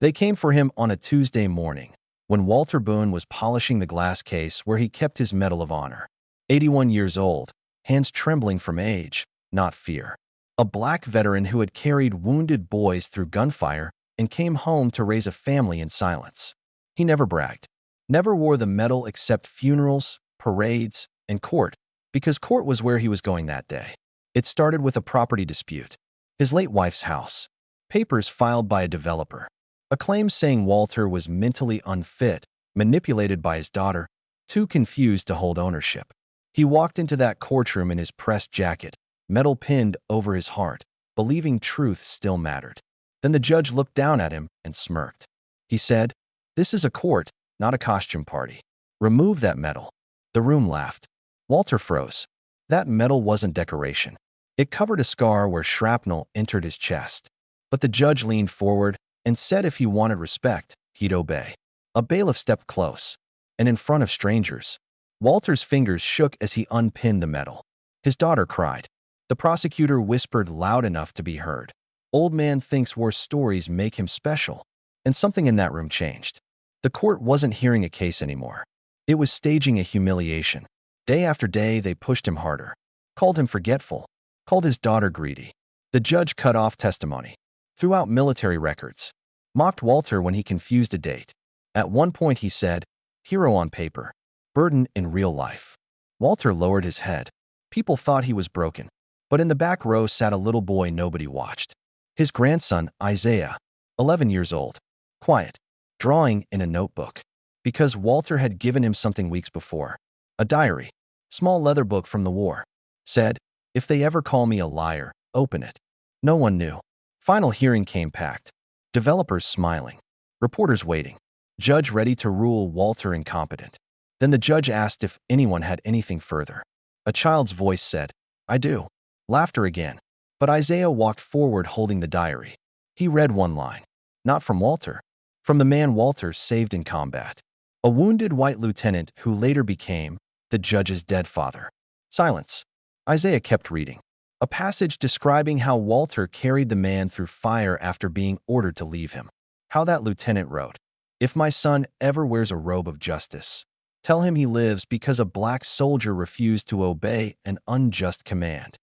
They came for him on a Tuesday morning, when Walter Boone was polishing the glass case where he kept his Medal of Honor. 81 years old, hands trembling from age, not fear. A black veteran who had carried wounded boys through gunfire and came home to raise a family in silence. He never bragged, never wore the medal except funerals, parades, and court, because court was where he was going that day. It started with a property dispute. His late wife's house. Papers filed by a developer. A claim saying Walter was mentally unfit, manipulated by his daughter, too confused to hold ownership. He walked into that courtroom in his pressed jacket, medal pinned over his heart, believing truth still mattered. Then the judge looked down at him and smirked. He said, "This is a court, not a costume party. Remove that medal." The room laughed. Walter froze. That medal wasn't decoration. It covered a scar where shrapnel entered his chest. But the judge leaned forward and said if he wanted respect, he'd obey. A bailiff stepped close, and in front of strangers, Walter's fingers shook as he unpinned the medal. His daughter cried. The prosecutor whispered loud enough to be heard. "Old man thinks worse stories make him special." And something in that room changed. The court wasn't hearing a case anymore. It was staging a humiliation. Day after day, they pushed him harder, called him forgetful, called his daughter greedy. The judge cut off testimony, threw out military records, mocked Walter when he confused a date. At one point he said, "Hero on paper, burden in real life." Walter lowered his head. People thought he was broken. But in the back row sat a little boy nobody watched. His grandson, Isaiah, 11 years old, quiet, drawing in a notebook. Because Walter had given him something weeks before. A diary, small leather book from the war. Said, "If they ever call me a liar, open it." No one knew. Final hearing came packed. Developers smiling. Reporters waiting. Judge ready to rule Walter incompetent. Then the judge asked if anyone had anything further. A child's voice said, "I do." Laughter again. But Isaiah walked forward holding the diary. He read one line. Not from Walter. From the man Walter saved in combat. A wounded white lieutenant who later became the judge's dead father. Silence. Isaiah kept reading. A passage describing how Walter carried the man through fire after being ordered to leave him. How that lieutenant wrote, "If my son ever wears a robe of justice, tell him he lives because a black soldier refused to obey an unjust command."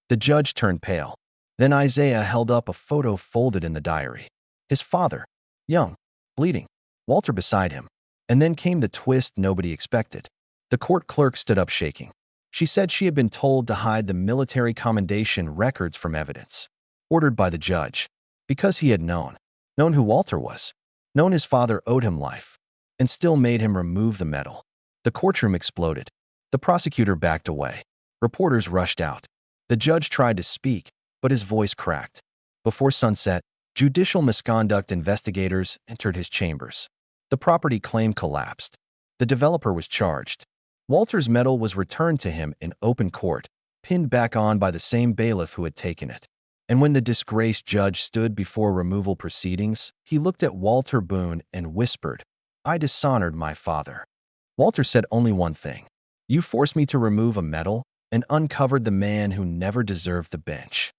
The judge turned pale. Then Isaiah held up a photo folded in the diary. His father, young, bleeding, Walter beside him. And then came the twist nobody expected. The court clerk stood up shaking. She said she had been told to hide the military commendation records from evidence. Ordered by the judge. Because he had known who Walter was, known his father owed him life, and still made him remove the medal. The courtroom exploded. The prosecutor backed away. Reporters rushed out. The judge tried to speak, but his voice cracked. Before sunset, judicial misconduct investigators entered his chambers. The property claim collapsed. The developer was charged. Walter's medal was returned to him in open court, pinned back on by the same bailiff who had taken it. And when the disgraced judge stood before removal proceedings, he looked at Walter Boone and whispered, "I dishonored my father." Walter said only one thing. "You forced me to remove a medal," and uncovered the man who never deserved the bench.